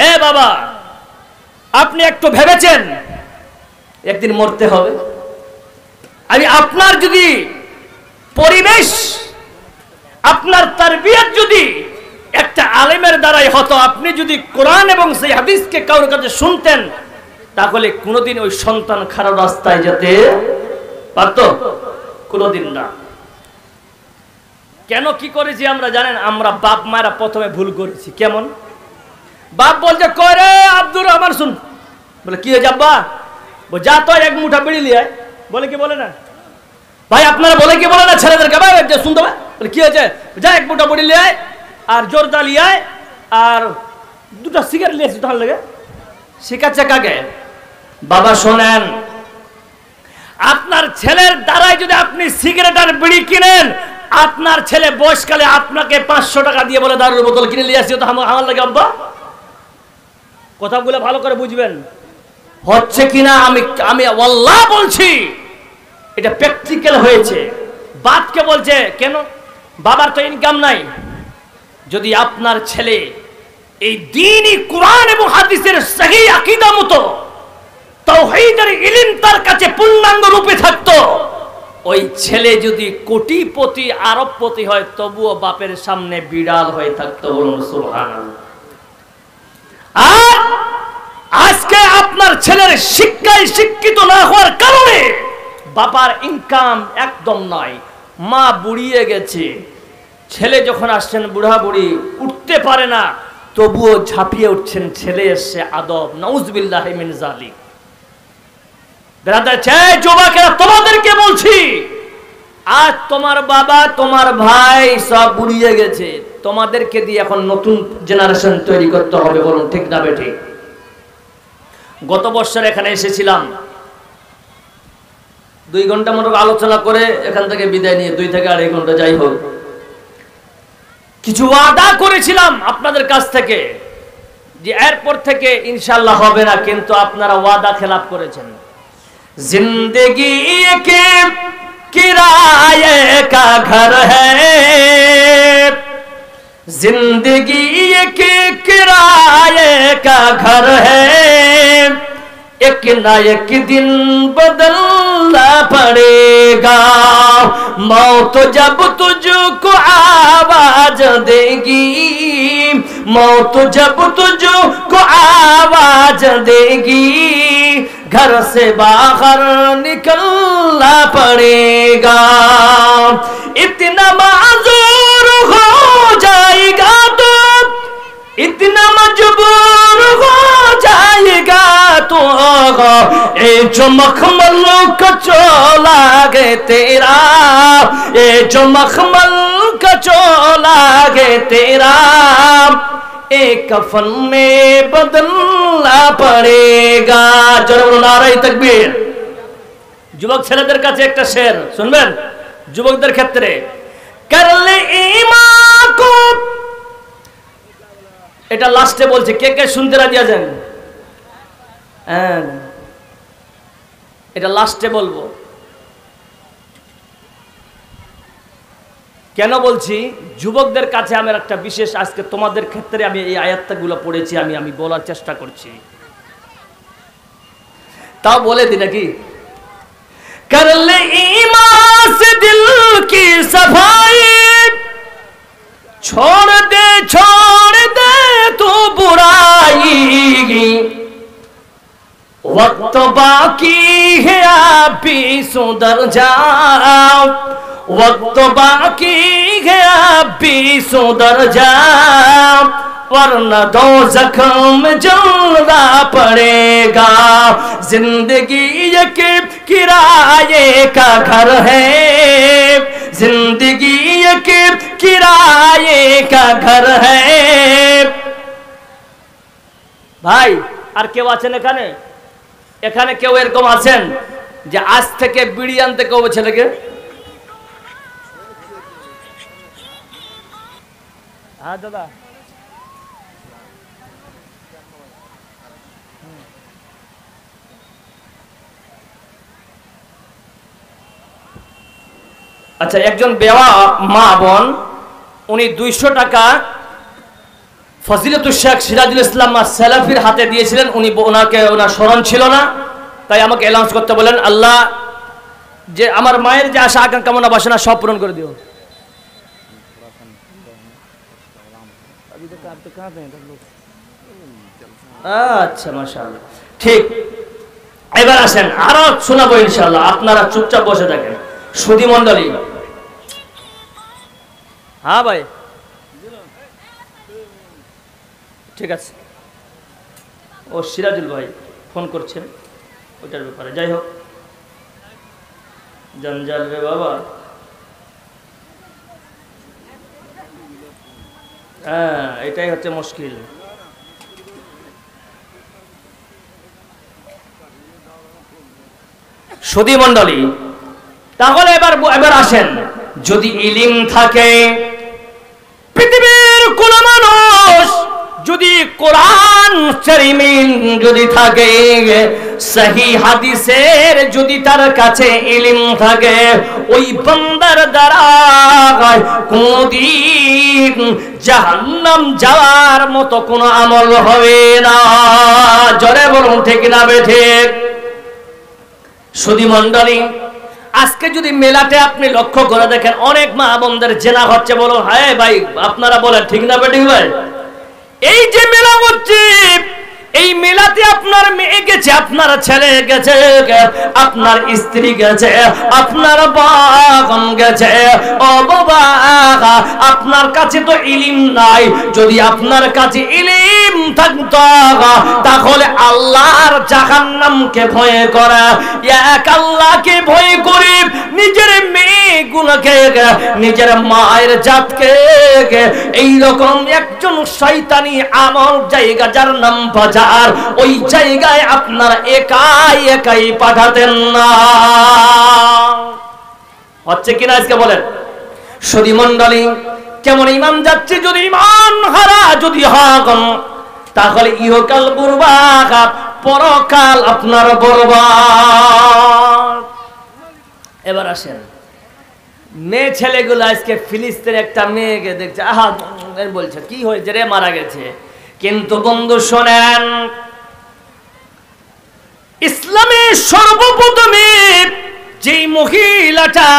এ বাবা, আপনি একটু ভেবেছেন একদিন মরতে হবে? আমি আপনার যদি পরিবেশ, আপনার তারবিয়ত যদি একটা আলেমের দ্বারাই হতো, আপনি যদি কোরআন এবং সেই হাদিসকে কারোর কাছে শুনতেন, তাহলে কোনোদিন ওই সন্তান খারাপ রাস্তায় যেতে পারত? কোনোদিন না। কেন কি করেছি আমরা জানেন? আমরা বাপ মায়েরা প্রথমে ভুল করেছি। কেমন? বাপ বলছে করে আব্দুর রহমান শুন, বলে কি হয়েছে আব্বা? যা তো এক মুঠা বিড়ি লিয়ে, বলে কি বলে না ভাই? আপনারা বলে কি বলে না ছেলেদেরকে? ভাই শুনতে হবে, বলে কি হয়েছে? যা এক মুঠা বিড়ি লিয়ে আর জোরদা লিয়ে আর দুটা সিগারেট লিয়ে তাহলে লেগে শিখাচ্ছে কাকে? বাবা শোনেন, আপনার ছেলের দ্বারাই যদি আপনি সিগারেট আর বিড়ি কিনেন, আপনার ছেলে বয়সকালে আপনাকে 500 টাকা দিয়ে বলে দারুর বোতল কিনে নিয়ে আসি, তো আমার লাগে আব্বা। কথাগুলো ভালো করে বুঝবেন, হচ্ছে কিনা আমি আল্লাহ বলছি, এটা প্র্যাকটিক্যাল হয়েছে। বাপকে বলছে কেন? বাবার তো ইনকাম নাই। যদি আপনার ছেলে এই দ্বীনি কোরআন এবং হাদিসের সহিহ আকীদা মতো তাওহীদের ইলম তার কাছে পূর্ণাঙ্গ রূপে থাকতো, ওই ছেলে যদি কোটিপতি আরবপতি হয়, তবুও বাপের সামনে বিড়াল হয়ে থাকতো। বলুন সুবহানাল্লাহ। আর আজকে আপনার ছেলের শিক্ষায় শিক্ষিত না হওয়ার কারণে বাবার ইনকাম একদম নয়, মা বুড়িয়ে গেছে, ছেলে যখন আসছেন বুড়া বুড়ি উঠতে পারে না, তবুও ঝাঁপিয়ে উঠছেন, ছেলে এসছে আদব। নাউজুবিল্লাহি মিন যালিক। যুবকেরা তোমাদেরকে বলছি, আজ তোমার বাবা তোমার ভাই সব বুড়িয়ে গেছে, তোমাদেরকে দিয়ে এখন নতুন জেনারেশন তৈরি করতে হবে। বলুন ঠিক না বেঠিক? গত বছর এখানে এসেছিলাম, 2 ঘন্টা মতো আলোচনা করে এখান থেকে বিদায় নিয়ে 2 থেকে 2.5 ঘন্টা, যাই হোক, কিছু ওয়াদা করেছিলাম আপনাদের কাছ থেকে যে এরপর থেকে ইনশাআল্লাহ হবে না, কিন্তু আপনারা ওয়াদা খেলাপ করেছেন। जिंदगी के किराए का घर है, जिंदगी के किराए का घर है, एक ना एक दिन बदलना पड़ेगा, मौत जब तुझको आवाज देगी, मौत जब तुझको आवाज देगी, घर से बाहर निकलना पड़ेगा, इतना माजूर हो जाएगा तो, इतना मजबूर हो जाएगा तो, ये जो मखमल का चोला गे तेरा, ये जो मखमल का चोला गे तेरा, एक कफन में बदलना पड़ेगा। जरूर नाराए तकबीर। যুবক ছেলেদের কাছে একটা শের শুনবেন, যুবকদের ক্ষেত্রে, করলে ঈমান কো, এটা লাস্টে বলছে, কে কে শুনতে রাজি আছেন? হ্যাঁ, এটা লাস্টে বলবো। কেন বলছি? যুবকদের কাছে আমার একটা বিশেষ, আজকে তোমাদের ক্ষেত্রে আমি এই আয়াতগুলো পড়েছি, আমি বলার চেষ্টা করছি, তাও বলে দিই নাকি? করলে ঈমান সে দিল কি সফাই, छोड़ दे तू बुराई, वक्त बाकी है आप भी सुधर जाओ, वक्त बाकी है आप भी सुधर जाओ, वरना दोज़ख में जलना पड़ेगा, जिंदगी एक किराए का घर है, जिंदगी एक किराए का घर है। ভাই আর কেউ আছেন এখানে? এখানে কেউ এরকম আছেন যে আজ থেকে বিড়ি আনতে কেউ ছেলেকে? হ্যাঁ দাদা, আচ্ছা, একজন বেওয়া মা বোন, উনি 200 টাকা ফজিলতুল শেখ সিরাজুল ইসলাম সালাফির হাতে দিয়েছিলেন। ওনার স্মরণ ছিল না, তাই আমাকে অ্যানাউন্স করতে বলেন, আল্লাহ যে আমার মায়ের যে আশা আকাঙ্ক্ষা কামনা বাসনা সব পূরণ করে দিও। আচ্ছা, মাশাআল্লাহ, ঠিক। এবার আসেন, আরো শোনাবো ইনশাআল্লাহ, আপনারা চুপচাপ বসে থাকেন। সুধী মণ্ডলী, হ্যাঁ ভাই, ঠিক আছে। ও সিরাজুল ভাই ফোন করছেন ওইটার ব্যাপারে। যাই হোক, জঞ্জাল রে বাবা। হ্যাঁ, এটাই হচ্ছে মুশকিল। সুধী মণ্ডলী, তাহলে এবার আসেন, যদি ইলম থাকে, পৃথিবীর কোন মানুষ যদি কোরআন শরীফ যদি থাকে, সহি হাদিসের যদি তার কাছে ইলম থাকে, ওই বান্দার দ্বারা কোনদিন জাহান্নাম যাওয়ার মতো কোনো আমল হবে না। জোরে বলুন ঠিক না বেঠিক? সুধী মণ্ডলী, আজকে যদি মেলাতে আপনি লক্ষ্য করে দেখেন, অনেক মা বোনদের জেনা হচ্ছে। বলো হ্যাঁ ভাই, আপনারা বলেন ঠিক না বেঠিক ভাই? এই যে মেলা হচ্ছে, এই মেলাতে আপনার মেয়ে গেছে, আপনার ছেলে গেছে, আপনার স্ত্রী গেছে, আপনার বাগন গেছে। ও বাবা, আপনার কাছে তো ইলম নাই। যদি আপনার কাছে ইলম থাকতো, তাহলে আল্লাহর জাহান্নামকে ভয় করা, এক আল্লাহকে ভয় করে নিজের মেয়েগুলোকে, নিজের মায়ের জাতকে এইরকম একজন শয়তানি আমল জায়গা, যার নাম বাজার, ওই জায়গায় আপনারা একাই একাই পাঠাতেন না। হচ্ছে কিনা আজকে বলেন? সুধী মণ্ডলী, কেমন ইমান যাচ্ছে? যদি ইমান হারা যদি হন, তাহলে ইহকাল বরবাদ, পরকাল আপনার বরবাদ। এবার আসেন, মেয়ে ছেলেগুলো আজকে ফিলিস্তিনের একটা মেয়েকে দেখছে, আহা বলছে কি হয়েছে রে, মারা গেছে। কিন্তু বন্ধু শোনেন, ইসলামে সর্বপ্রথমে যেই মহিলাটা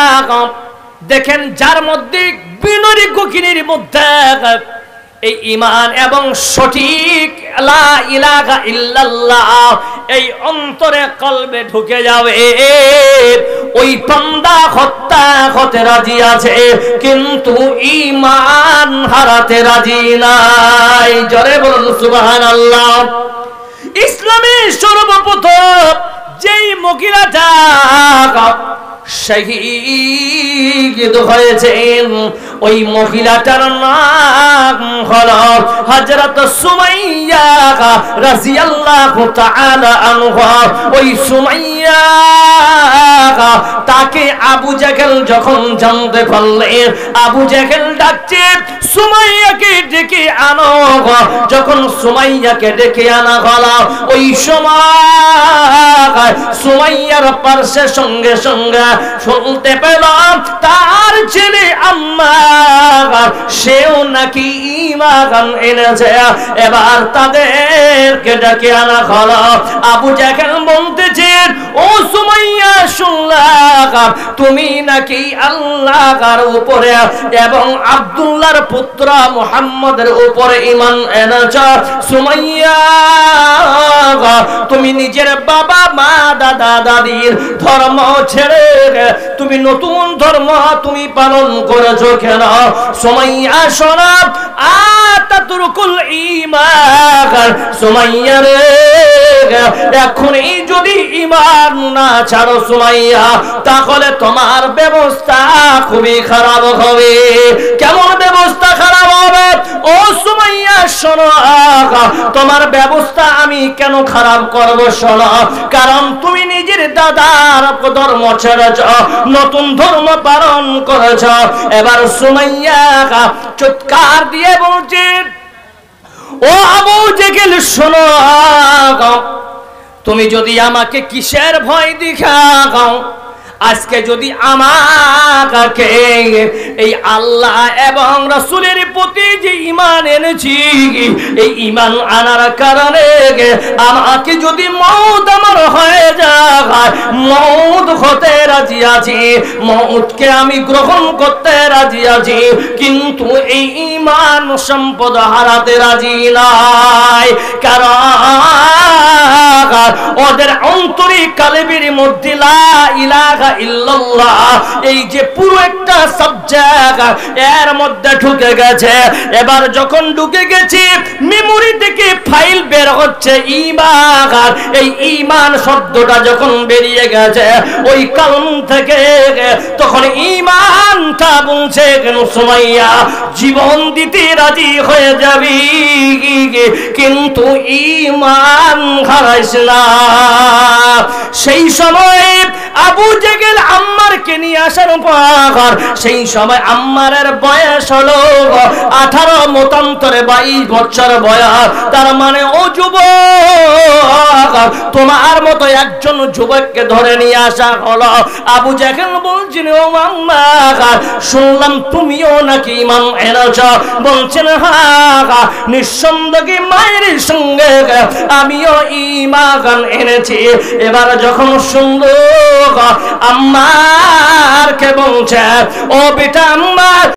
দেখেন, যার মধ্যে বিনরী গকিনীর মধ্যে এই ঈমান এবং সঠিক লা ইলাহা ইল্লাল্লাহ এই অন্তরে কলবে ঢুকে যাবে, ওই বান্দা হত্যা হতে রাজি আছে, কিন্তু ঈমান হারাতে রাজি নাই। জোরে বলুন সুবহানাল্লাহ। ইসলামে সর্বপ্রথম যেই মহিলাটা শহীদ হয়েছেন, ওই মহিলাটার নাম হলো হযরত সুমাইয়া রাদিয়াল্লাহু তাআলা আনহা। ওই সুমাইয়া, তাকে আবু জাহেল যখন জানতে পারলেন, আবু জাহেল ডাকছে সুমাইয়াকে ডেকে আনো। যখন সুমাইয়াকে ডেকে আনা হলো, ওই সময় সুমাইয়ার পার্শ্বে সঙ্গে সঙ্গে শুনতে পেলাম তার ছেলে আম্মার, সেও নাকি ঈমান এনেছে। এবার তাদেরকে ডেকে আনা হলো। আবু জাহেল বলতেছেন, ও সুমাইয়া, শুনলাম তুমি নাকি আল্লাহর উপরে এবং আব্দুল্লাহর পুত্র মুহাম্মদের উপরে ঈমান এনেছ। সুমাইয়া, তুমি নিজের বাবা মা দাদা দাদির ধর্ম ছেড়ে তুমি নতুন ধর্ম তুমি পালন করেছো কেন? সুমাইয়া শোনো, আতাতুরকুল ঈমান। সুমাইয়া রে, এখনই যদি ঈমান না ছাড়ো সুমাইয়া, তাহলে তোমার ব্যবস্থা খুবই খারাপ হবে। কেমন ব্যবস্থা খারাপ হবে? ও সুমাইয়া শোনো, তোমার ব্যবস্থা আমি কেন খারাপ করব শোনো। কারণ তুমি নিজের দাদার ধর্ম ছেড়েছ, নতুন ধর্ম পালন করেছ। এবার সুমাইয়া চিৎকার দিয়ে বলছে, ও আবু জাহেল শোনো, তুমি যদি আমাকে কিসের ভয় দেখাও? আজকে যদি আমাকে এই আল্লাহ এবং রাসূলের প্রতি যে ঈমান এনেছি, এই ঈমান আনার কারণে আমাকে যদি মওত আমার হয়ে যায়, মওত হতে রাজি আছি, মওতকে আমি গ্রহণ করতে রাজি আছি, কিন্তু এই ঈমান সম্পদ হারাতে রাজি নাই। কারণ ওদের অন্তরিক কালবের মধ্যে লা ইলাহা ইল্লাল্লাহ এই যে পুরো একটা সাবজেক্ট এর মধ্যে ঢুকে গেছে। এবার যখন ঢুকে গেছে, মেমোরি থেকে ফাইল বের হচ্ছে ঈমান। এই ঈমান শব্দটা যখন বেরিয়ে গেছে ওই কালম থেকে, তখন ঈমানটা বলছে কেন সুমাইয়া জীবন দিতে রাজি হয়ে যাবি, কিন্তু ঈমান হারাইস না। সেই সময় আবু জেহেল আম্মারকে নিয়ে আসার পর, সেই সময় আম্মারের বয়স হলো 18, মতান্তরে 22 বছর বয়স। তার মানে ও যুবক, তোমার মতো একজন যুবককে ধরে নিয়ে আসা হলো। আবু জেহেল বলছেন, ও আম্মার, শুনলাম তুমিও নাকি ঈমান এনেছ। বলছেন, হ্যাঁ, নিঃসন্দেহে মায়ের সঙ্গে আমিও ঈমান এনেছি। এবার যখন শুনলো আম্মারকে বলছে, ও বেটা আম্মার,